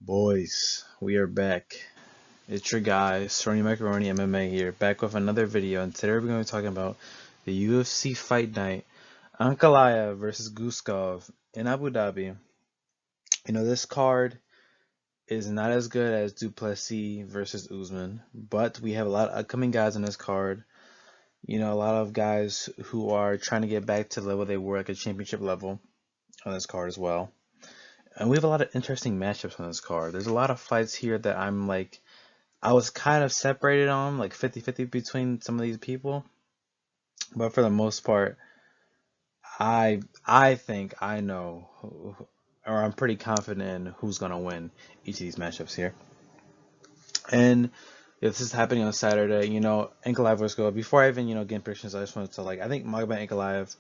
Boys, we are back. It's your guy, Sony Macaroni MMA here, back with another video, and today we're going to be talking about the UFC Fight Night, Ankalaev versus Guskov in Abu Dhabi. This card is not as good as Duplessis versus Usman, but we have a lot of upcoming guys on this card. A lot of guys who are trying to get back to the level they were, like a championship level, on this card as well. And we have a lot of interesting matchups on this card. There's a lot of fights here that I was kind of separated on, like 50-50 between some of these people. But for the most part, I think I know, or I'm pretty confident in who's gonna win each of these matchups here. And if this is happening on Saturday, Ankalaev versus Guskov. Before I even get predictions, I just wanted to I think Magomed Ankalaev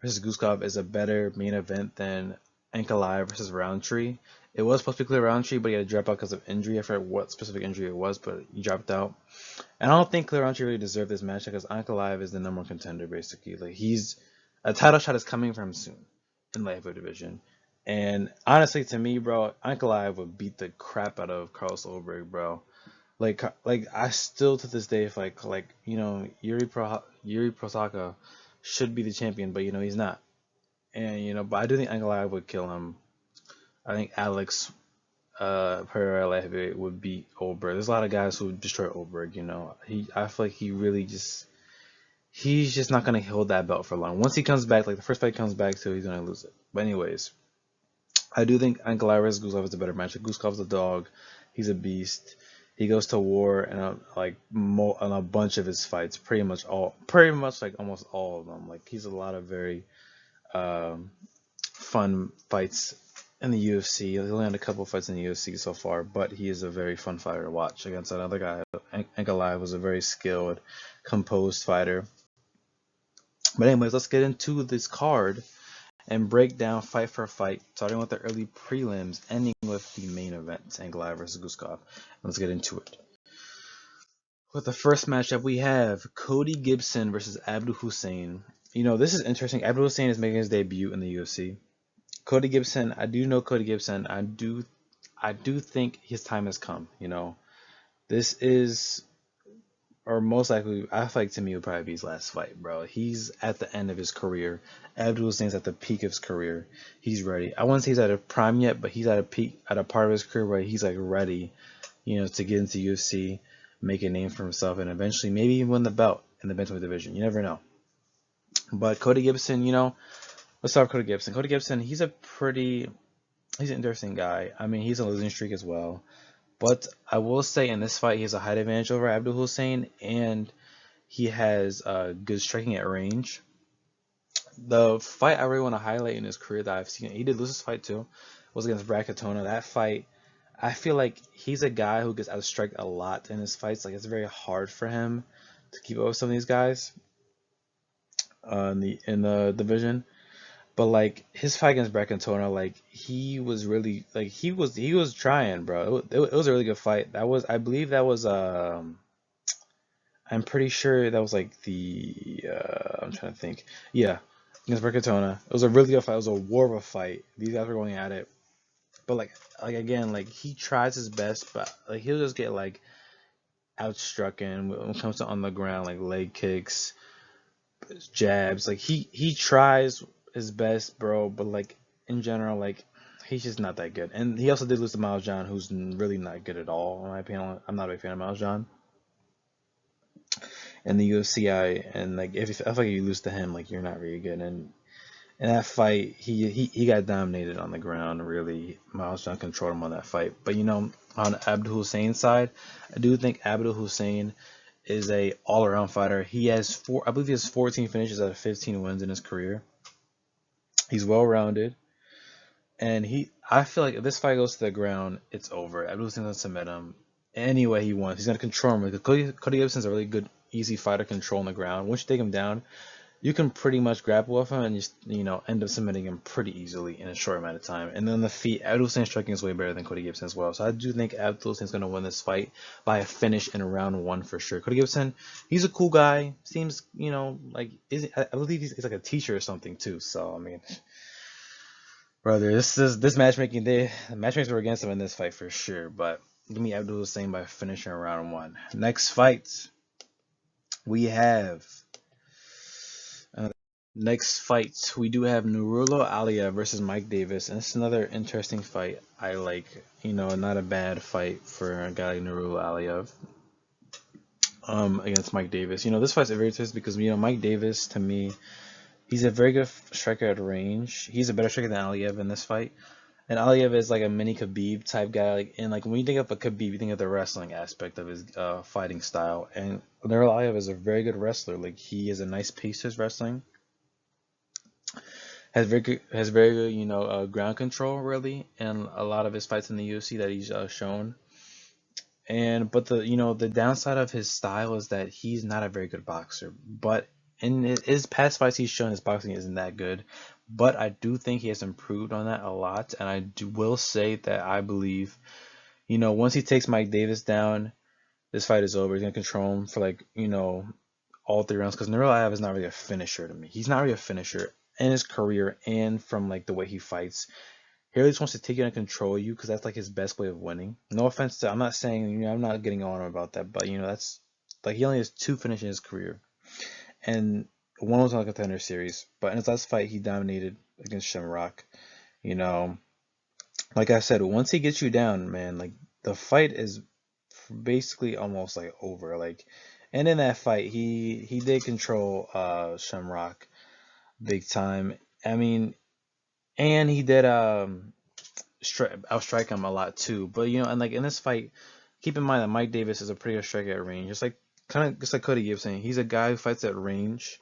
versus Guskov is a better main event than Ankalaev versus Roundtree. It was supposed to be clear Roundtree, but he had to drop out because of injury. I forget what specific injury it was, but he dropped out. And I don't think Clear Roundtree really deserved this match because Ankalaev is the number one contender, basically. Like, he's a title shot is coming for him soon in lightweight division. And honestly, to me, bro, Ankalaev would beat the crap out of Carlos Ulberg, bro. Like I still to this day, if Yuri Prochazka should be the champion, but he's not. And but I do think Ankalaev would kill him. I think Alex Pereira light heavyweight would beat Oberg. There's a lot of guys who destroy Oberg. I feel like he's just not gonna hold that belt for long. Once he comes back, like the first fight comes back to, he's gonna lose it. But anyways, I do think Ankalaev versus Guskov is a better match. Guskov's a dog. He's a beast. He goes to war and on a bunch of his fights, pretty much like almost all of them. Like, he's a lot of very fun fights in the UFC. He only had a couple fights in the UFC so far, but he is a very fun fighter to watch against another guy. Ankalaev was a very skilled, composed fighter. But anyways, let's get into this card and break down fight for fight, starting with the early prelims, ending with the main event, Ankalaev versus Guskov. Let's get into it. With the first matchup, we have Cody Gibson versus Abdul Hussein. This is interesting. Abdul Hussein is making his debut in the UFC. Cody Gibson, I do know Cody Gibson. I do think his time has come. This is, or most likely, I feel like to me it would probably be his last fight, bro. He's at the end of his career. Abdul Hussein's at the peak of his career. He's ready. I wouldn't say he's at a prime yet, but he's at a peak, at a part of his career where he's like ready, to get into UFC, make a name for himself, and eventually maybe even win the belt in the bantamweight division. You never know. But Cody Gibson, let's start with Cody Gibson. Cody Gibson, he's an interesting guy. I mean, he's a losing streak as well. But I will say in this fight, he has a height advantage over Abdul Hussein, and he has good striking at range. The fight I really want to highlight in his career that I've seen, he did lose his fight too, was against Brad Katona. That fight, I feel like he's a guy who gets outstriked a lot in his fights. Like, it's very hard for him to keep up with some of these guys in the division. But like his fight against Brecantona, like he was really he was trying, bro. It was a really good fight. I believe that was I'm pretty sure that was like I'm trying to think. Yeah, against Brecantona. It was a really good fight. It was a war of a fight. These guys were going at it. But like again, like he tries his best, but like he'll just get like outstruck when it comes to on the ground, like leg kicks, jabs. Like he tries his best, bro, but like in general, like he's just not that good. And he also did lose to Miles John, who's really not good at all, in my opinion. I'm not a big fan of Miles John. And the UFC, and like if I feel like you lose to him, like you're not really good. And in that fight, he got dominated on the ground. Really, Miles John controlled him on that fight. But on Abdul Hussein's side, I do think Abdul Hussein is a all-around fighter. I believe he has 14 finishes out of 15 wins in his career. He's well-rounded, and I feel like if this fight goes to the ground, it's over. Abdul Hussein's gonna submit him any way he wants. He's gonna control him. Because Cody Gibson's a really good, easy fighter, controlling the ground. Once you take him down, you can pretty much grapple with him and just end up submitting him pretty easily in a short amount of time. And then the feet, Abdul Hussein's striking is way better than Cody Gibson as well. So I do think Abdul Hussein's gonna win this fight by a finish in round 1 for sure. Cody Gibson, he's a cool guy. Seems I believe he's like a teacher or something too. So I mean, Brother, this matchmaking, the matchmakers were against him in this fight for sure. But give me Abdul Hussein by finishing round one. Next fight, we have. Uh, Next fight, we do have Nurullo Alia versus Mike Davis, and it's another interesting fight. I like, not a bad fight for a guy like Nurullo Alia against Mike Davis. This fight's very interesting because Mike Davis to me, he's a very good striker at range. He's a better striker than Aliev in this fight. And Aliev is like a mini Khabib type guy. Like when you think of a Khabib, you think of the wrestling aspect of his fighting style. And Nurullo Aliev is a very good wrestler. Like he has a nice pace to his wrestling. Has very good ground control really, and a lot of his fights in the UFC that he's shown. And but the downside of his style is that he's not a very good boxer. But in his past fights, he's shown his boxing isn't that good. But I do think he has improved on that a lot, and will say that I believe, once he takes Mike Davis down, this fight is over. He's gonna control him for all three rounds because Nurmagomedov is not really a finisher to me. He's not really a finisher in his career and from like the way he fights. He really just wants to take you and control you because that's like his best way of winning. No offense to, I'm not saying, I'm not getting on him about that, but that's like he only has two finishes in his career, and one was on the Contender Series. But in his last fight, he dominated against Shamrock. You know, like I said, once he gets you down, man, like the fight is basically almost like over. Like, and in that fight, he did control Shamrock big time. I mean, and he did outstrike him a lot too. But and like in this fight, keep in mind that Mike Davis is a pretty good striker at range. Just like Cody Gibson, he's a guy who fights at range.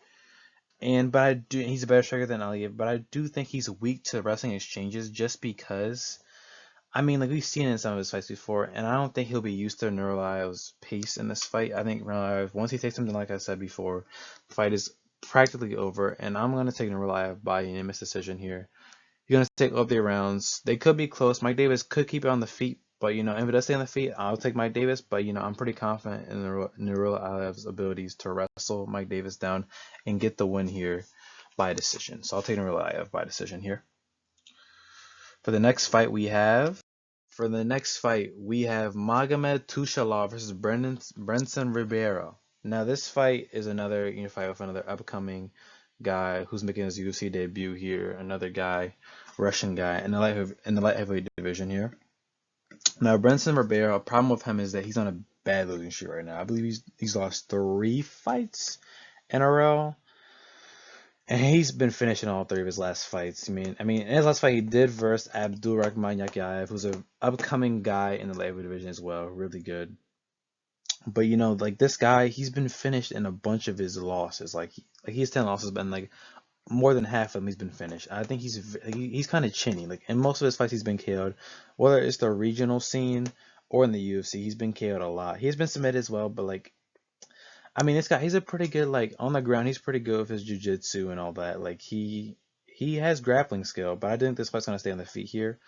But he's a better striker than Aliyev. But I do think he's weak to wrestling exchanges just because. I mean, like we've seen it in some of his fights before, and I don't think he'll be used to Nurmagomedov's pace in this fight. I think Nurmagomedov, once he takes something, like I said before, the fight is practically over, and I'm gonna take Nurmagomedov by unanimous decision here. You're gonna take all the rounds. They could be close. Mike Davis could keep it on the feet, but if it does stay on the feet, I'll take Mike Davis. But I'm pretty confident in Nurmagomedov's abilities to wrestle Mike Davis down and get the win here by decision. So I'll take Nurmagomedov by decision here. For the next fight we have Magomed Tushalov versus Brenson Ribeiro. Now this fight is another fight with another upcoming guy who's making his UFC debut here. Another guy, Russian guy in the light heavyweight division here. Now Brenson Ribeiro, a problem with him is that he's on a bad losing streak right now. I believe he's lost 3 fights in a row. And he's been finishing all 3 of his last fights. I mean, in his last fight, he did versus Abdulrahman Yakyaev, who's an upcoming guy in the lightweight division as well, really good. But like this guy, he's been finished in a bunch of his losses. Like he's 10 losses, but like more than half of them he's been finished. I think he's kind of chinny. Like in most of his fights, he's been KO'd, whether it's the regional scene or in the UFC. He's been KO'd a lot. He's been submitted as well, but like. I mean, this guy, he's a pretty good, like, on the ground, he's pretty good with his jiu-jitsu and all that. Like, he has grappling skill, but I think this fight's going to stay on the feet here.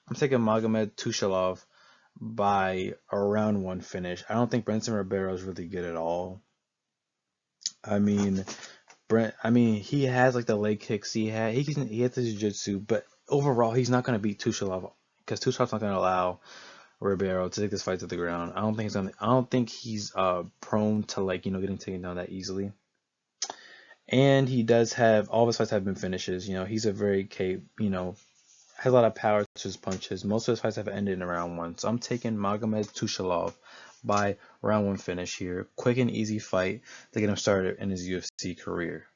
I'm taking Magomed Tushalov by a round 1 finish. I don't think Brenson Ribeiro is really good at all. I mean, he has, like, the leg kicks. He has the jiu-jitsu, but overall, he's not going to beat Tushalov because Tushalov's not going to allow Ribeiro to take this fight to the ground. I don't think he's prone to getting taken down that easily. And he does have all of his fights have been finishes. He's a very has a lot of power to his punches. Most of his fights have ended in round 1. So I'm taking Magomed Tushalov by round 1 finish here. Quick and easy fight to get him started in his UFC career.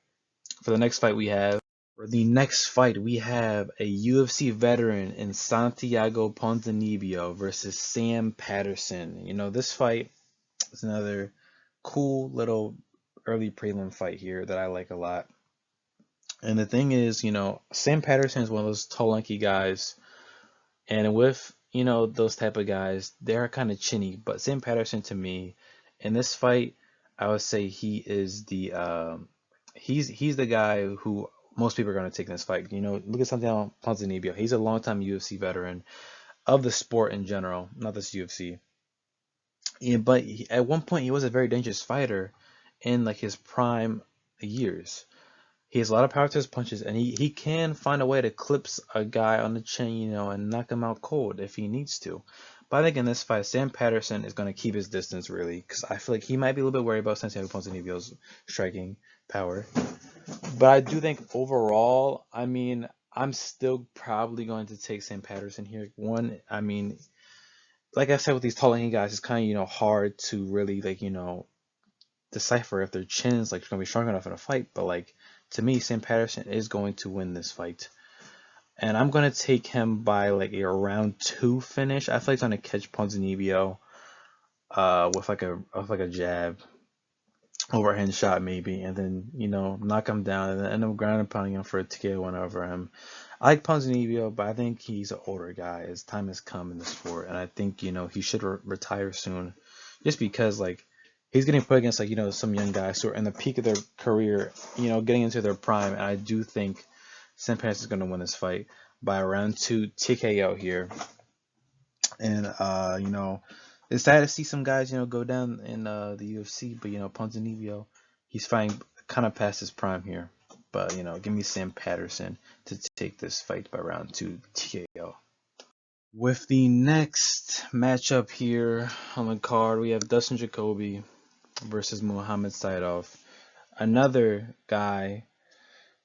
For the next fight we have a UFC veteran in Santiago Ponzinibbio versus Sam Patterson. This fight is another cool little early prelim fight here that I like a lot. And the thing is, Sam Patterson is one of those tall, lanky guys, and with those type of guys, they're kind of chinny. But Sam Patterson, to me, in this fight, I would say he is the he's the guy who most people are going to take in this fight. Look at Santiago Ponzinibbio. He's a longtime UFC veteran of the sport in general, not this UFC. Yeah, but at one point he was a very dangerous fighter in like his prime years. He has a lot of power to his punches, and he can find a way to clips a guy on the chin, and knock him out cold if he needs to. But I think in this fight, Sam Patterson is going to keep his distance, really, because I feel like he might be a little bit worried about Santiago Ponzinibbio's striking power. But I do think overall, I mean, I'm still probably going to take Sam Patterson here. One, I mean, like I said with these tall guys, it's kind of, hard to really, like, decipher if their chins, like, going to be strong enough in a fight. But, like, to me, Sam Patterson is going to win this fight. And I'm going to take him by, like, a round 2 finish. I feel like he's going to catch Ponzinibbio with, like, a jab, overhand shot maybe, and then, knock him down and then end up ground and pounding him for a TKO win over him. I like Ponzinibbio, but I think he's an older guy. His time has come in the sport, and I think, he should retire soon, just because, like, he's getting put against, like, some young guys who are in the peak of their career, getting into their prime, and I do think Sam Patterson is going to win this fight by a round 2 TKO here. And, it's sad to see some guys, go down in the UFC, but, Ponzinibbio, he's fighting kind of past his prime here. But, give me Sam Patterson to take this fight by round 2 TKO. With the next matchup here on the card, we have Dustin Jacoby versus Muhammad Saidov. Another guy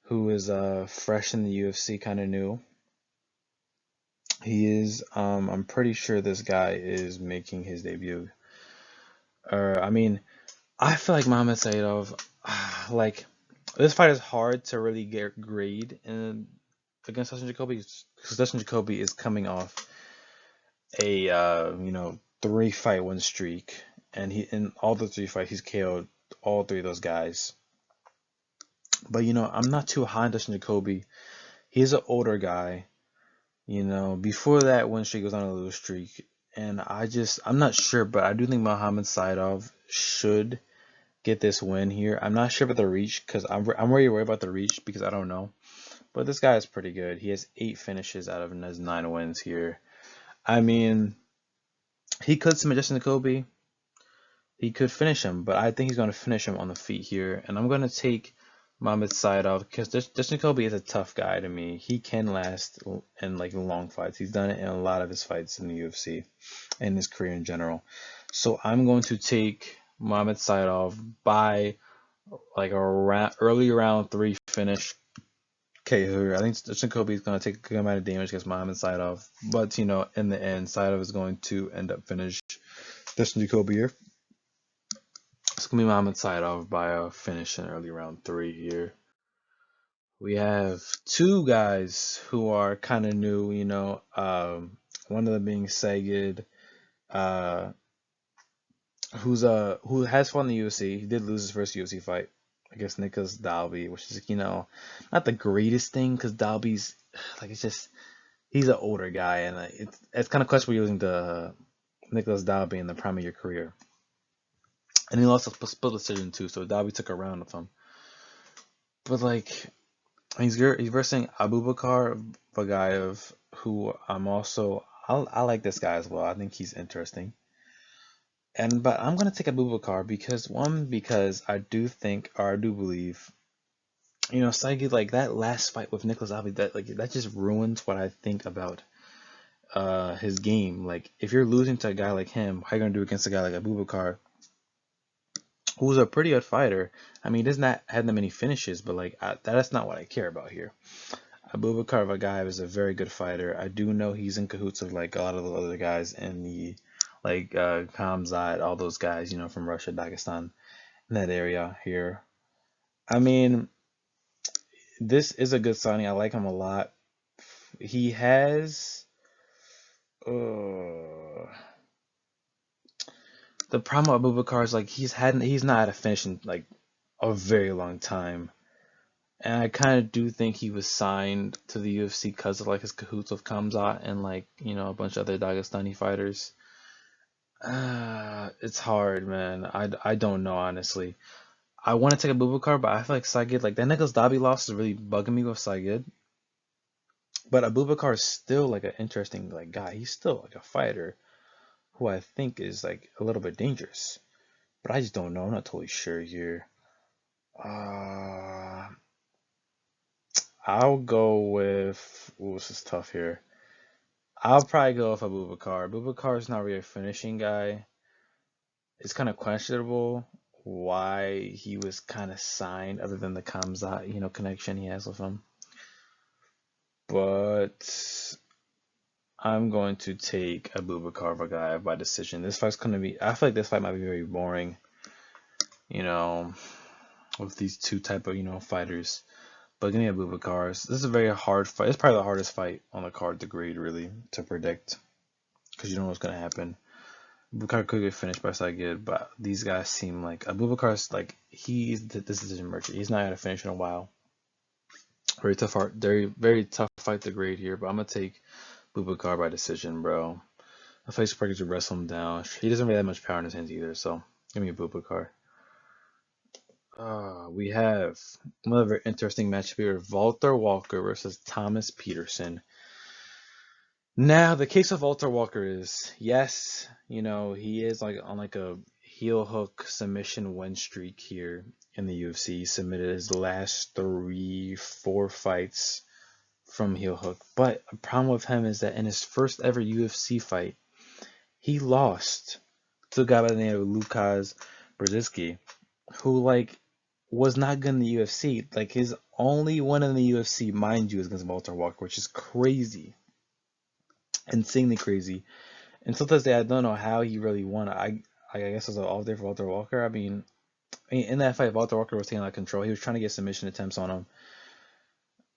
who is fresh in the UFC, kind of new. He is, I'm pretty sure this guy is making his debut. I mean, I feel like Muhammad Saidov, like, this fight is hard to really get grade against Dustin Jacoby, because Dustin Jacoby is coming off a 3-fight win streak, and in all the 3 fights he's KO'd all 3 of those guys. But I'm not too high on Dustin Jacoby. He's an older guy. Before that win streak was on a lose streak, and I'm not sure, but I do think Muhammad Saidov should get this win here. I'm not sure about the reach, because I'm really worried about the reach because I don't know. But this guy is pretty good. He has 8 finishes out of his 9 wins here. I mean, he could submit Dustin Jacoby. He could finish him, but I think he's going to finish him on the feet here. And I'm going to take Muhammad Saidov because Dustin Jacoby is a tough guy to me. He can last in, like, long fights. He's done it in a lot of his fights in the UFC and his career in general. So I'm going to take Muhammad Saidov by, like, a early round 3 finish. Okay, I think Dustin Jacoby is going to take a good amount of damage against Muhammad Saidov, but in the end, Saidov is going to end up finish Dustin Jacoby here. It's going to be Muhammad Saidov by a finish in early round 3 here. We have 2 guys who are kind of new, one of them being Sagid, who has fought in the UFC. He did lose his first UFC fight against Nicholas Dalby, which is, not the greatest thing, because Dalby's, like, it's just, he's an older guy, and it's kind of questionable using the Nicholas Dalby in the prime of your career. And he lost a split decision too, so Dalby took a round of him. But, like, he's versing Abubakar Bagayev, who I like this guy as well. I think he's interesting. But I'm gonna take Abubakar because I do believe, Saigi, like, that last fight with Nicholas Dalby, that just ruins what I think about his game. Like, if you're losing to a guy like him, how are you gonna do against a guy like Abubakar, who's a pretty good fighter? I mean, he does not have that many finishes, but, like, that's not what I care about here. Abubakar Bagayev is a very good fighter. I do know he's in cahoots with, like, a lot of the other guys in the, like, Khamzat, all those guys, from Russia, Dagestan, in that area here. I mean, this is a good signing. I like him a lot. He has the problem with Abubakar is, like, he's not had a finish in, like, a very long time. And I kind of do think he was signed to the UFC because of, like, his cahoots with Khamzat and, like, a bunch of other Dagestani fighters. It's hard, man. I don't know, honestly. I want to take Abubakar, but I feel like Saigid, like, that Nicholas Dalby loss is really bugging me with Saigid. But Abubakar is still, like, an interesting, like, guy. He's still, like, a fighter who I think is, like, a little bit dangerous. But I just don't know. I'm not totally sure here. I'll go with. Ooh, this is tough here. I'll probably go with Abubakar. Abubakar is not really a finishing guy. It's kind of questionable why he was kind of signed, other than the Kamzat, connection he has with him. But I'm going to take Abubakar Vagaev by decision. This fight's gonna be. I feel like this fight might be very boring. You know, with these two type of fighters. But give me Abubakar. This is a very hard fight. It's probably the hardest fight on the card to grade, really, to predict, because you don't know what's gonna happen. Abubakar could get finished by Sagid, but these guys seem like Abubakar's like he's the decision merchant. He's not gonna finish in a while. Very tough fight. Very tough fight to grade here, but I'm gonna take Abubakar by decision, bro. I feel like Sparky to wrestle him down. He doesn't really have much power in his hands either, so give me Abubakar. We have another interesting matchup here: Walter Walker versus Thomas Peterson. Now, the case of Walter Walker is, yes, he is like on like a heel hook submission win streak here in the UFC. He submitted his last 3-4 fights from heel hook. But a problem with him is that in his first ever UFC fight, he lost to a guy by the name of Lukas Brzezinski, who was not good in the UFC. Like, his only win in the UFC, mind you, is against Walter Walker, which is crazy. Insanely crazy. And to this day, I don't know how he really won. I guess it was an off day for Walter Walker. I mean, in that fight, Walter Walker was taking out control. He was trying to get submission attempts on him.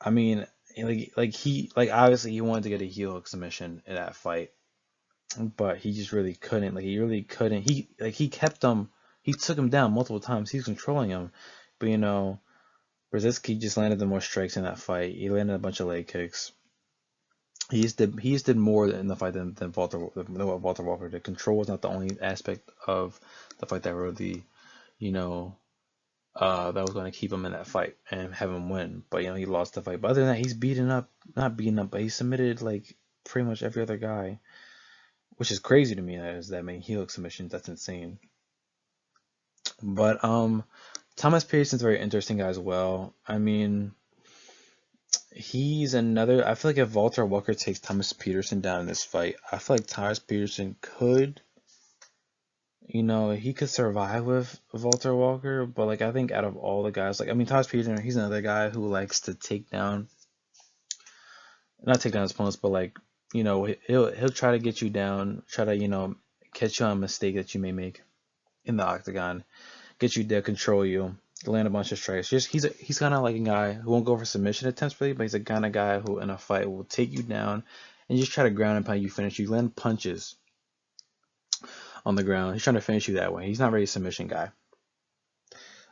I mean, obviously he wanted to get a heel hook submission in that fight, but he just really couldn't. He really couldn't. He kept him. He took him down multiple times. He was controlling him, but Brzezinski just landed the more strikes in that fight. He landed a bunch of leg kicks. He just did more in the fight than what Walter Walker did. Control was not the only aspect of the fight that really, that was going to keep him in that fight and have him win. But he lost the fight. But other than that, he's not beaten up, but he submitted like pretty much every other guy, which is crazy to me. That many heel hook submissions. That's insane. But Thomas Pearson's a very interesting guy as well. I mean, he's another. I feel like if Walter Walker takes Thomas Peterson down in this fight, I feel like Thomas Peterson could, he could survive with Walter Walker. But I think out of all the guys, Thomas Peterson, he's another guy who likes to not take down his opponents, but he'll try to get you down, try to catch you on a mistake that you may make in the octagon, get you there, control you, land a bunch of strikes. He's kind of like a guy who won't go for submission attempts really, but he's a kind of guy who in a fight will take you down and just try to ground and pound you, finish you, land punches on the ground. He's trying to finish you that way. He's not really a submission guy.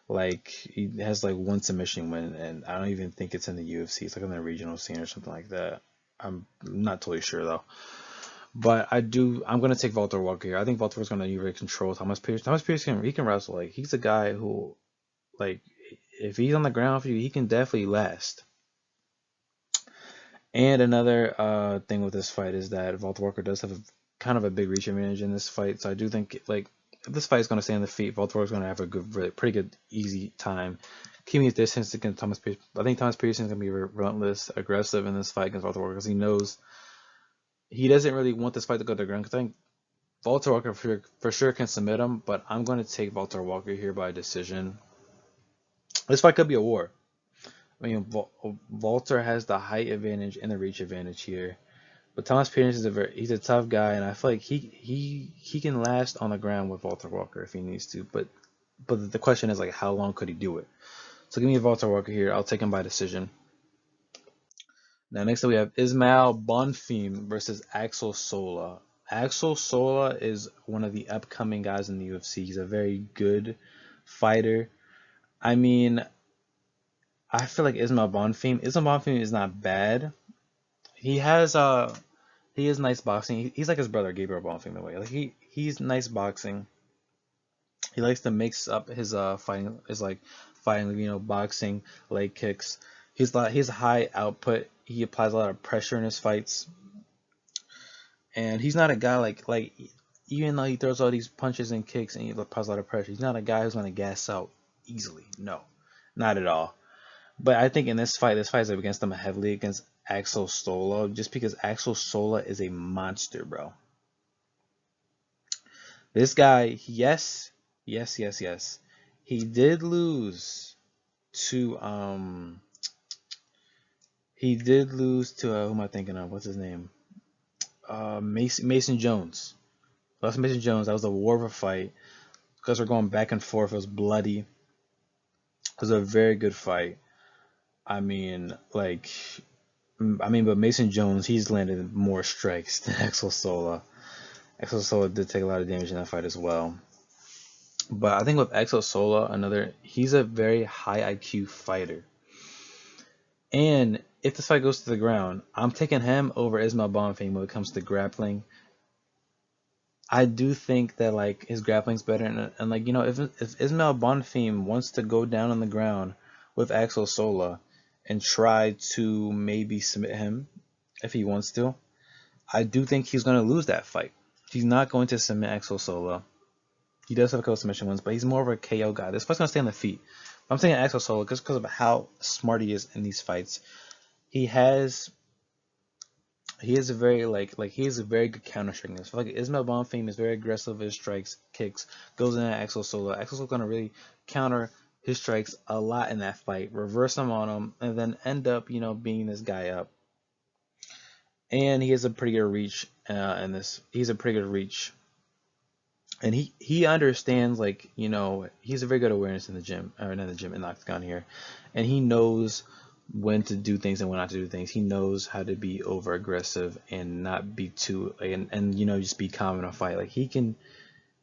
He has one submission win, and I don't even think it's in the UFC. It's on the regional scene or something like that. I'm not totally sure though. But I'm gonna take Walter Walker here. I think Walter's gonna really control Thomas Pearson. Thomas Pearson, he can wrestle. He's a guy who, if he's on the ground for you, he can definitely last. And another thing with this fight is that Walter Walker does have kind of a big reach advantage in this fight. So I do think if this fight is gonna stay on the feet, Walter Walker's gonna have a pretty good, easy time keeping his distance against Thomas Pearson. I think Thomas Pearson is gonna be relentless, aggressive in this fight against Walter Walker because he knows he doesn't really want this fight to go to the ground. Because I think Walter Walker for sure can submit him, but I'm going to take Walter Walker here by decision. This fight could be a war. I mean, Walter has the height advantage and the reach advantage here, but Thomas Peterson he's a tough guy, and I feel like he can last on the ground with Walter Walker if he needs to. But the question is how long could he do it? So give me Walter Walker here. I'll take him by decision. Now, next up we have Ismail Bonfim versus Axel Sola. Axel Sola is one of the upcoming guys in the UFC. He's a very good fighter. I mean, I feel like Ismail Bonfim is not bad. He is nice boxing. He's like his brother Gabriel Bonfim in a way. He's nice boxing. He likes to mix up his fighting, boxing, leg kicks. He's high output. He applies a lot of pressure in his fights, and he's not a guy even though he throws all these punches and kicks and he applies a lot of pressure, he's not a guy who's gonna gas out easily. No, not at all. But I think in this fight is against them heavily against Axel Sola, just because Axel Sola is a monster, bro. This guy, yes, yes, yes, yes. He did lose to who am I thinking of? What's his name? Mason Jones. Lost Mason Jones. That was a war of a fight because we're going back and forth. It was bloody. It was a very good fight. I mean, like, but Mason Jones, he's landed more strikes than Axel Sola. Axel Sola did take a lot of damage in that fight as well. But I think with Axel Sola, he's a very high IQ fighter. And if this fight goes to the ground, I'm taking him over Ismail Bonfim when it comes to grappling. I do think that like his grappling's better, and like if Ismail Bonfim wants to go down on the ground with Axel Sola and try to maybe submit him if he wants to, I do think he's going to lose that fight. He's not going to submit Axel Sola. He does have a couple submission wins, but he's more of a KO guy. This fight's going to stay on the feet. I'm saying Axel Sola just because of how smart he is in these fights. He has a very he has a very good counter striking. So like Ismail Bonfim is very aggressive with his strikes, kicks, goes in at Axel Sola. Axel Sola's gonna really counter his strikes a lot in that fight, reverse them on him, and then end up being this guy up. And he has a pretty good reach in this. He's a pretty good reach, and he understands he's a very good awareness in the gym or in the gym in the octagon here, and he knows when to do things and when not to do things. He knows how to be over aggressive and not be too and just be calm in a fight. Like he can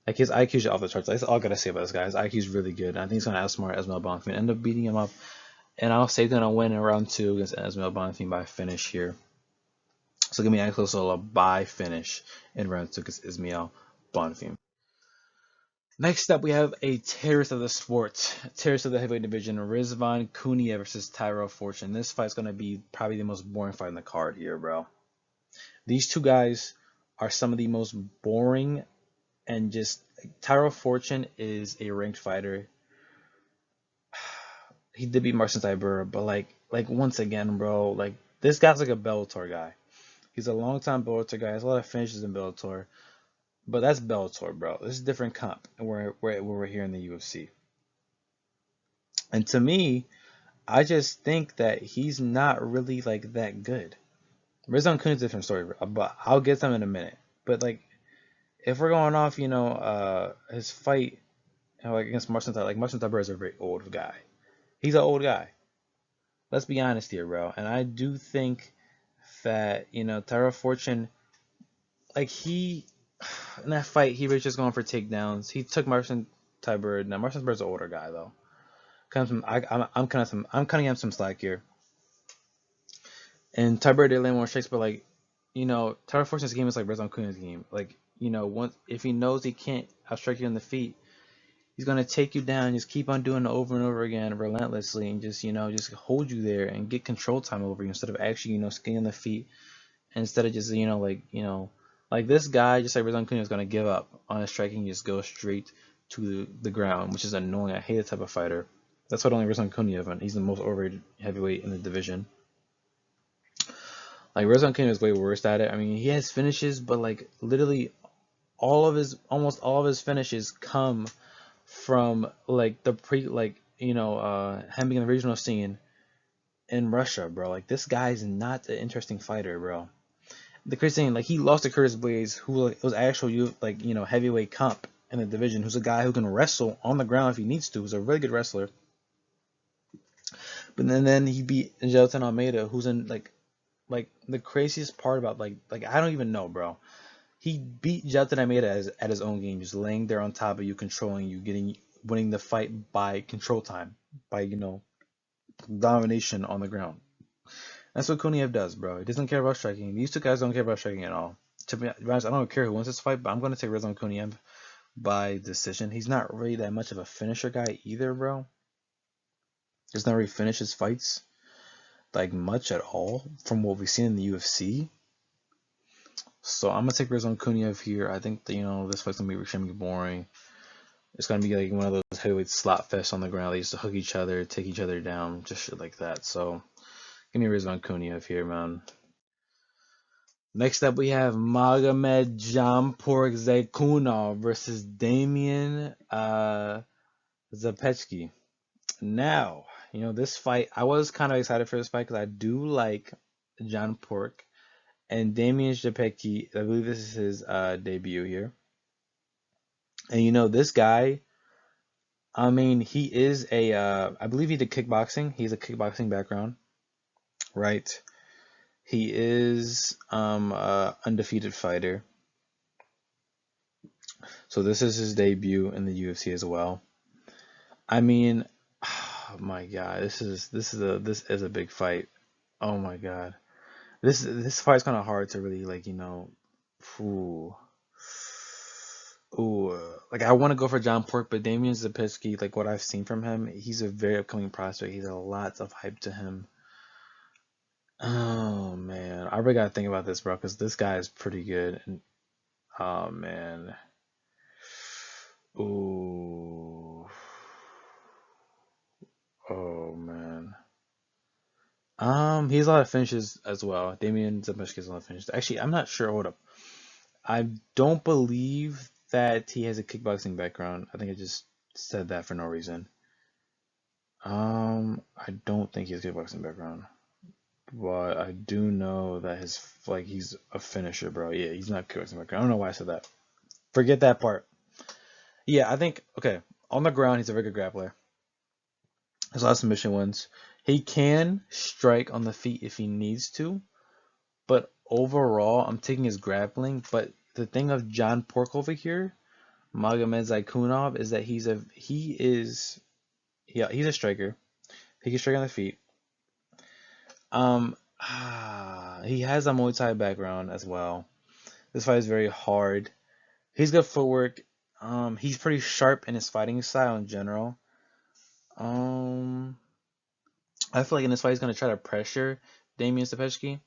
his IQ's off the charts. That's all I gotta say about this guy. His IQ's really good. I think he's gonna outsmart Esmail Bonfim, end up beating him up, and I'll say he's gonna win in round 2 against Esmail Bonfim by finish here. So give me Axel Sola by finish in round 2 against Ismail Bonfim. Next up, we have a terrorist of the sport, terrorist of the heavyweight division, Rizvan Kuniev versus Tyrell Fortune. This fight's going to be probably the most boring fight in the card here, bro. These two guys are some of the most boring, and just Tyrell Fortune is a ranked fighter. He did beat Marcin Tybura, but like once again, bro, like this guy's like a Bellator guy. He's a long-time Bellator guy. He has a lot of finishes in Bellator. But that's Bellator, bro. This is a different comp we're here in the UFC. And to me, I just think that he's not really like that good. Rizvan Kun is a different story, but I'll get to him in a minute. But like, if we're going off, his fight, against Marcin Tybura, like Marcin Tybura is a very old guy. He's an old guy. Let's be honest here, bro. And I do think that Tyrell Fortune, like in that fight, he was just going for takedowns. He took Marcin Tybura. Now Marcin Tybura's an older guy though. I'm cutting him some slack here. And Tybura did land more strikes, but Tyrell Fortune's game is like Rizvan Kun's game. Once if he knows he can't outstrike you on the feet, he's gonna take you down. Just keep on doing it over and over again, relentlessly, and just hold you there and get control time over you instead of actually skinning on the feet. Instead of just like this guy, just like Rizvan Kun, is gonna give up on his striking, and just go straight to the ground, which is annoying. I hate that type of fighter. That's what only Rizvan Kuniev, and he's the most overrated heavyweight in the division. Like Rizvan Kuniev is way worse at it. I mean, he has finishes, but like literally almost all of his finishes come from like the him being in the regional scene in Russia, bro. Like this guy's not an interesting fighter, bro. The crazy thing, like he lost to Curtis Blades, who was actual heavyweight comp in the division, who's a guy who can wrestle on the ground if he needs to, who's a really good wrestler. But then he beat Gelton Almeida, who's in like the craziest part about like I don't even know, bro. He beat Gelton Almeida at his own game, just laying there on top of you, controlling you, winning the fight by control time, by domination on the ground. That's what Kuniev does, bro. He doesn't care about striking. These two guys don't care about striking at all. To be honest, I don't care who wins this fight, but I'm gonna take Rizvan Kuniev by decision. He's not really that much of a finisher guy either, bro. Does not really finish his fights like much at all from what we've seen in the UFC. So I'm gonna take Rizvan Kuniev here. I think that this fight's gonna be extremely boring. It's gonna be like one of those heavyweight slot fests on the ground. They used to hook each other, take each other down, just shit like that. So give me Rizvan Kuniev here, man. Next up, we have Magomed Jampork Zaykunov versus Damian Zapechki. Now, this fight, I was kind of excited for this fight because I do like John Pork and Damian Zapechki. I believe this is his debut here. And this guy, I mean, he is I believe he did kickboxing. He's a kickboxing background, right? He is undefeated fighter. So this is his debut in the UFC as well. I mean, oh my God, this is a big fight. Oh my God, this fight is kind of hard to really ooh, like I want to go for John Pork, but Damian Zapechki, like what I've seen from him, he's a very upcoming prospect. He's a lots of hype to him. Oh man, I really gotta think about this, bro, because this guy is pretty good. And oh man, ooh, oh man. He has a lot of finishes as well. Damian Zapechki has a lot of finishes. Actually, I'm not sure. Hold up. I don't believe that he has a kickboxing background. I think I just said that for no reason. I don't think he has a kickboxing background. But I do know that he's a finisher, bro. Yeah, he's not kickboxing background. I don't know why I said that. Forget that part. Yeah, I think, okay, on the ground, he's a very good grappler. There's a lot of submission wins. He can strike on the feet if he needs to, but overall, I'm taking his grappling. But the thing of John Pork over here, Magomed Zaykunov, is that he's a striker. He can strike on the feet. He has a Muay Thai background as well. This fight is very hard. He's good footwork. He's pretty sharp in his fighting style in general. I feel like in this fight he's gonna try to pressure Damian Zapechki,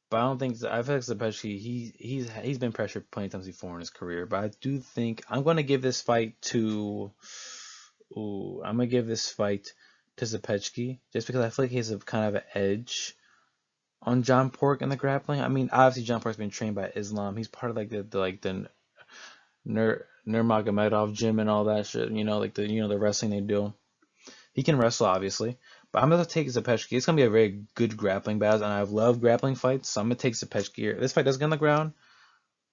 but I feel like Zapechki he's been pressured plenty of times before in his career. But I do think I'm gonna give this fight to Zapechki just because I feel like he has a kind of an edge on John Pork in the grappling. I mean, obviously John Pork's been trained by Islam. He's part of like the Nurmagomedov gym and all that shit. The wrestling they do. He can wrestle, obviously, but I'm gonna take Zapechki. It's gonna be a very good grappling battle, and I love grappling fights, so I'm gonna take Zapechki here. This fight does get on the ground.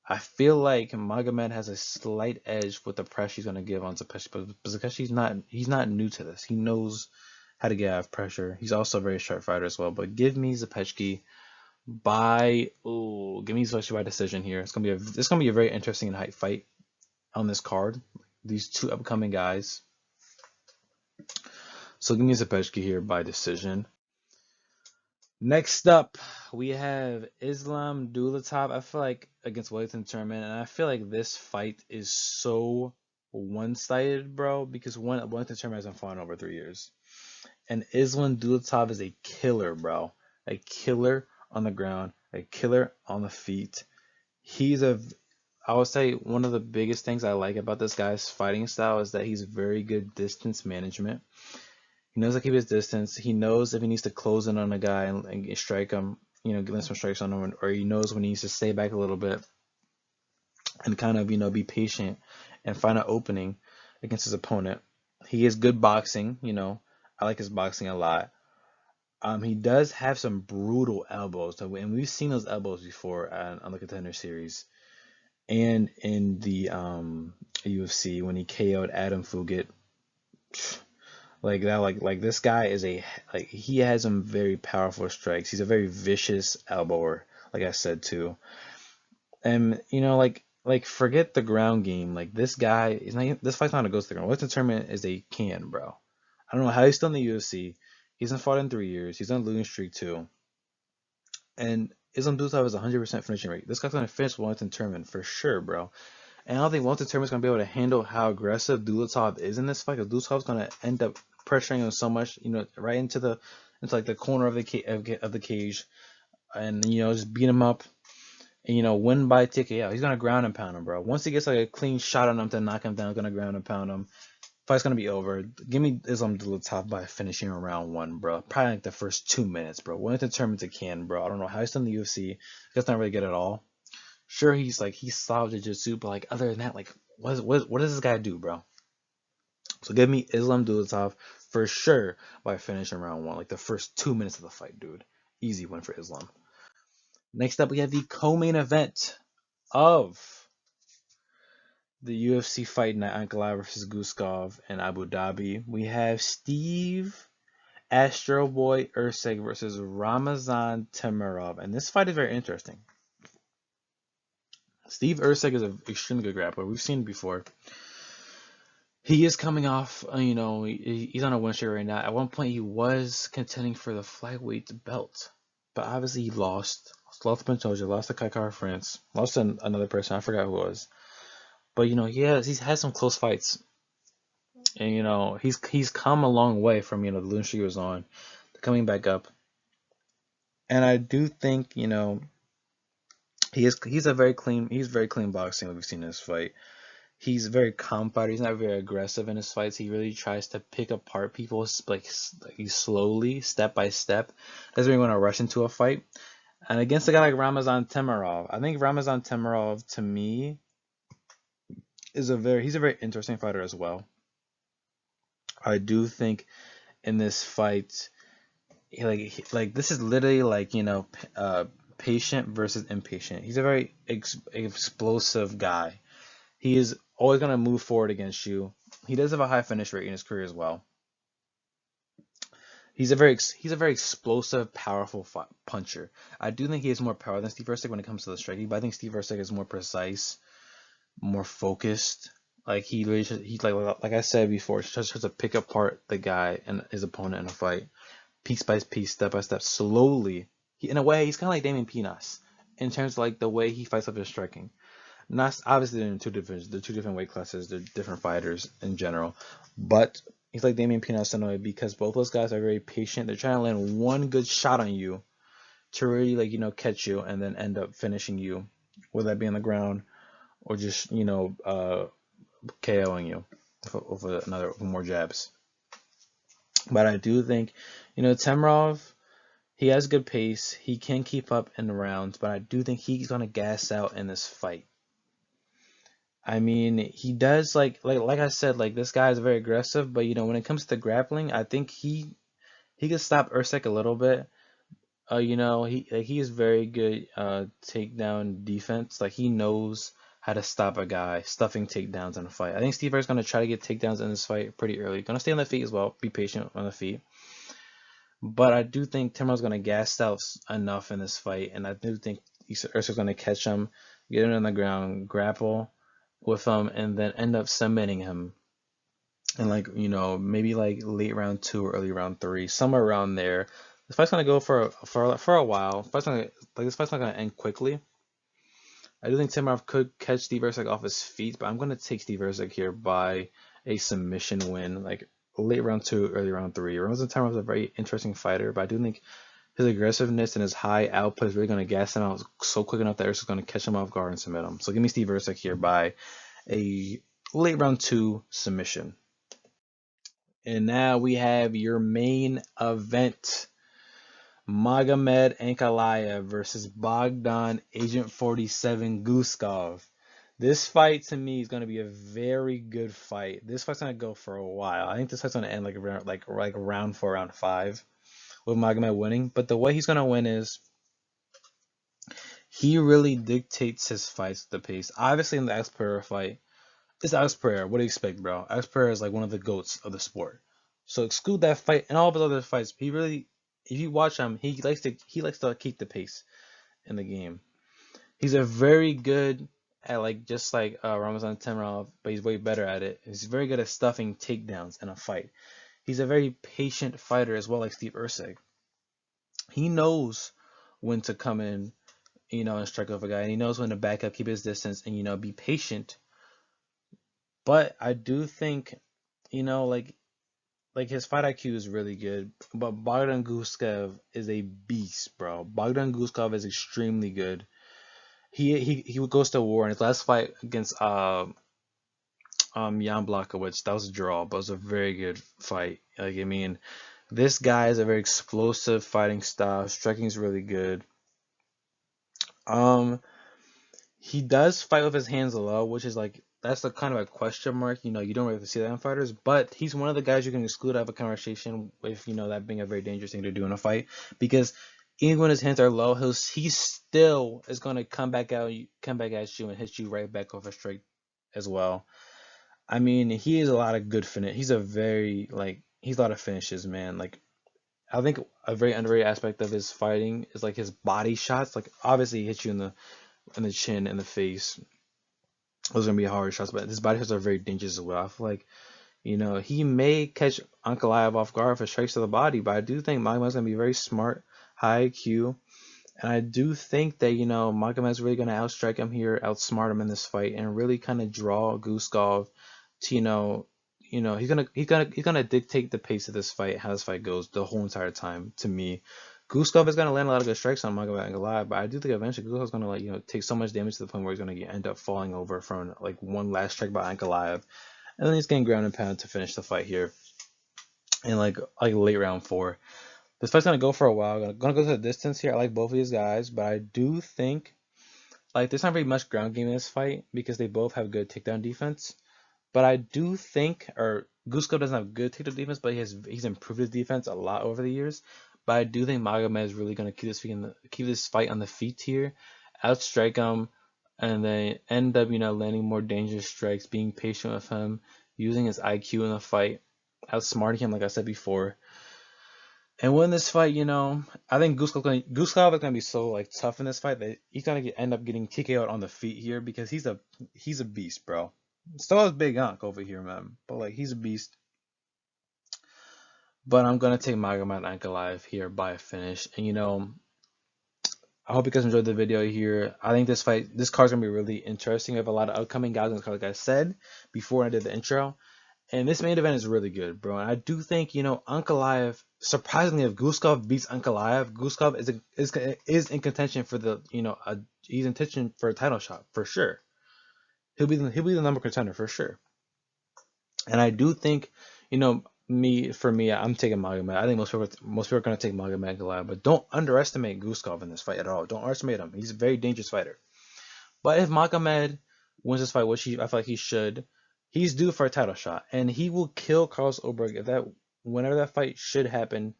I feel like Magomed has a slight edge with the pressure he's gonna give on Zapechki, but Zapechki's he's not new to this. He knows how to get out of pressure. He's also a very sharp fighter as well. But give me Zapechki by decision here. It's gonna be a very interesting and hype fight on this card. These two upcoming guys. So give me Zapechki here by decision. Next up, we have Islam Dulatov. I feel like against Wellington Tournament, and I feel like this fight is so one-sided, bro, because Wellington Tournament hasn't fought in over 3 years. And Islam Dulatov is a killer, bro. A killer on the ground, a killer on the feet. I would say one of the biggest things I like about this guy's fighting style is that he's very good distance management. He knows how to keep his distance. He knows if he needs to close in on a guy and strike him, give him some strikes on him, or he knows when he needs to stay back a little bit and kind of, be patient and find an opening against his opponent. He is good boxing, I like his boxing a lot. He does have some brutal elbows, and we've seen those elbows before on the Contender Series and in the UFC when he KO'd Adam Fugit. Like that, like this guy he has some very powerful strikes. He's a very vicious elbower, like I said too. And forget the ground game. Like this guy is not. This fight's not a ghost to the ground. What's the tournament is a can, bro. I don't know how he's still in the UFC. He's not fought in 3 years. He's on a losing streak too. And Islam Dulatov has 100% finishing rate. This guy's gonna finish Wellington Tournament for sure, bro. And I don't think Wellington Tournament's gonna be able to handle how aggressive Dulatov is in this fight. Because Dulatov's gonna end up pressuring him so much, right into the corner of the cage, and just beat him up. and, win by TKO. He's gonna ground and pound him, bro. Once he gets like a clean shot on him to knock him down, he's gonna ground and pound him. Fight's gonna be over. Give me Islam Dulatov by finishing round one, bro. Probably like the first 2 minutes, bro. When it's determined to can, bro. I don't know how he's done in the UFC. That's not really good at all. Sure, he's solid jiu-jitsu, but like other than that, like what does this guy do, bro? So give me Islam Dulatov for sure by finishing round one, like the first 2 minutes of the fight, dude. Easy win for Islam. Next up, we have the co-main event of the UFC fight night, Ankalaev versus Guskov in Abu Dhabi. We have Steve Astro Boy Erceg versus Ramazan Temirov, and this fight is very interesting. Steve Erceg is an extremely good grappler. We've seen it before. He is coming off, he's on a win streak right now. At one point, he was contending for the flyweight belt, but obviously he lost. Lost to Pantoja, lost to Kaikara France, lost to another person. I forgot who it was. But he's had some close fights, and he's come a long way from the losing streak he was on, coming back up. And I do think he's very clean boxing. We've seen in this fight. He's a very calm fighter. He's not very aggressive in his fights. He really tries to pick apart people like slowly, step by step. Doesn't really want to rush into a fight. And against a guy like Ramazan Temirov, I think Ramazan Temirov to me he's a very interesting fighter as well. I do think in this fight, this is literally like patient versus impatient. He's a very explosive guy. He is always gonna move forward against you. He does have a high finish rate in his career as well. He's a very explosive, powerful puncher. I do think he has more power than Steve Erceg when it comes to the striking, but I think Steve Erceg is more precise, more focused. Like he's like I said before, he just tries to pick apart the guy and his opponent in a fight, piece by piece, step by step, slowly. In a way, he's kind of like Damian Pinas in terms of like the way he fights up his striking. Not obviously they're two different weight classes, they're different fighters in general, but he's like Damian Pinas in a way because both those guys are very patient. They're trying to land one good shot on you to really catch you and then end up finishing you, whether that be on the ground or just KOing you with more jabs. But I do think Temirov, he has good pace. He can keep up in the rounds, but I do think he's gonna gas out in this fight. I mean, he does like I said, like this guy is very aggressive, but when it comes to grappling, I think he could stop Erceg a little bit. He is very good takedown defense. Like he knows how to stop a guy stuffing takedowns in a fight. I think Steve is gonna try to get takedowns in this fight pretty early. Gonna stay on the feet as well. Be patient on the feet. But I do think Timirov's gonna gas out enough in this fight, and I do think Erceg's gonna catch him, get him on the ground, grapple with him, and then end up submitting him. And maybe like late round 2 or early round 3, somewhere around there. This fight's gonna go for a while. This fight's not gonna end quickly. I do think Timirov could catch Steve Erceg off his feet, but I'm gonna take Steve Erceg here by a submission win, like late round 2, early round 3. Ramazan Timirov is a very interesting fighter, but I do think his aggressiveness and his high output is really gonna gas him out so quick enough that Erceg's gonna catch him off guard and submit him. So give me Steve Erceg here by a late round 2 submission. And now we have your main event. Magomed Ankalaev versus Bogdan Agent 47 Guskov. This fight to me is going to be a very good fight. This fight's going to go for a while. I think this fight's going to end like round 4, round 5 with Magomed winning. But the way he's going to win is he really dictates his fights with the pace. Obviously in the Alex Pereira fight, it's Alex Pereira. What do you expect, bro? Alex Pereira is like one of the GOATs of the sport. So exclude that fight and all of his other fights. He really, if you watch him, he likes to keep the pace in the game. He's a very good at just like Ramazan Temirov, but he's way better at it. He's very good at stuffing takedowns in a fight. He's a very patient fighter as well, like Steve Erceg. He knows when to come in, and strike off a guy, and he knows when to back up, keep his distance, and be patient. But I do think, like his fight IQ is really good, but Bogdan Guskov is a beast, bro. Bogdan Guskov is extremely good. he goes to war in his last fight against Jan Blachowicz. That was a draw, but it was a very good fight. Like, I mean, this guy is a very explosive fighting style. Striking is really good. Um, he does fight with his hands low, which is like that's a kind of a question mark. You know, you don't really see that in fighters, but he's one of the guys you can exclude out of a conversation with, you know, that being a very dangerous thing to do in a fight, because even when his hands are low, he still is gonna come back at you and hit you right back off a straight as well. I mean, he has a lot of good finish. He's a very like he's a lot of finishes, man. Like, I think a very underrated aspect of his fighting is like his body shots. Like, obviously he hits you in the chin and the face. Those are gonna be hard shots, but his body shots are very dangerous as well. I feel like, you know, he may catch Ankalaev off guard for strikes to the body, but I do think Magomed's gonna be very smart, high IQ, and I do think that, you know, Magomed's really gonna outstrike him here, outsmart him in this fight, and really kind of draw Guskov to, he's gonna dictate the pace of this fight, how this fight goes the whole entire time. To me, Guskov is gonna land a lot of good strikes on Magomed Ankalaev, but I do think eventually Guskov's gonna, like, you know, take so much damage to the point where he's gonna end up falling over from like one last strike by Ankalaev, and then he's getting ground and pound to finish the fight here in like late round 4. This fight's gonna go for a while. Gonna go to the distance here. I like both of these guys, but I do think like there's not very much ground game in this fight because they both have good takedown defense. But I do think, or Guskov doesn't have good takedown defense, but he's improved his defense a lot over the years. But I do think Magomed is really gonna keep this fight on the feet here, outstrike him, and then end up, you know, landing more dangerous strikes, being patient with him, using his IQ in the fight, outsmarting him like I said before, and win this fight. You know, I think Guskov is gonna be so like tough in this fight that he's gonna end up getting TKO'd on the feet here because he's a beast, bro. So is Big Unc over here, man. But like, he's a beast. But I'm gonna take Magomed Ankalaev here by a finish. And, you know, I hope you guys enjoyed the video here. I think this card's gonna be really interesting. We have a lot of upcoming guys on this card, like I said before I did the intro. And this main event is really good, bro. And I do think, you know, Ankalaev, surprisingly, if Guskov beats Ankalaev, Guskov is in contention for the, you know, he's in contention for a title shot for sure. He'll be the number contender for sure. And I do think, you know, for me, I'm taking Magomed. I think most people are gonna take Magomed Ankalaev, but don't underestimate Guskov in this fight at all. Don't underestimate him. He's a very dangerous fighter. But if Magomed wins this fight, which I feel like he should, he's due for a title shot, and he will kill Carlos Ulberg whenever that fight should happen.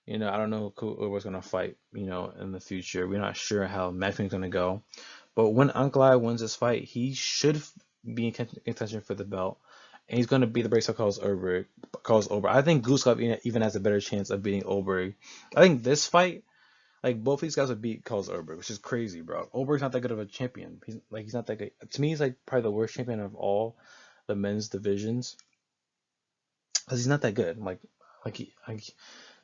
You know, I don't know who Ulberg's gonna fight, you know, in the future. We're not sure how matchmaking's gonna go. But when Ankalaev wins this fight, he should be in contention for the belt, and he's going to beat the brakes of Carlos Ulberg. I think Guskov even has a better chance of beating Ulberg. I think this fight, like, both these guys would beat Carlos Ulberg, which is crazy, bro. Ulberg's not that good of a champion. He's not that good. To me, he's like probably the worst champion of all the men's divisions, because he's not that good.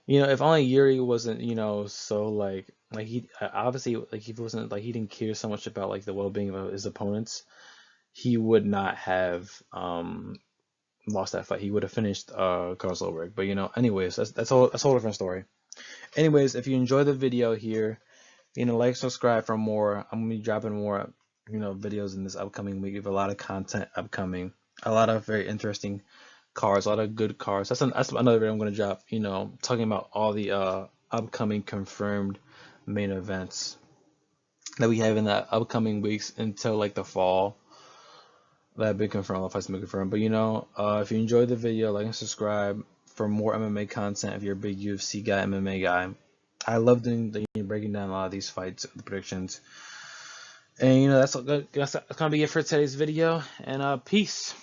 You know, if only Yuri wasn't, you know, so like he obviously, like, if he wasn't, like, he didn't care so much about like the well-being of his opponents, he would not have lost that fight. He would have finished Carlos Ulberg. But, you know, anyways, that's a whole different story. Anyways, if you enjoyed the video here, you know, like, subscribe for more. I'm gonna be dropping more, you know, videos in this upcoming week. We have a lot of content upcoming, a lot of very interesting cards, a lot of good cards. That's another video I'm gonna drop, you know, talking about all the upcoming confirmed main events that we have in the upcoming weeks until like the fall that have been confirmed. All the fights have been confirmed. But, you know, if you enjoyed the video, like and subscribe for more MMA content. If you're a big UFC guy, MMA guy, I love breaking down a lot of these fights, the predictions. And, you know, that's gonna be it for today's video. And peace.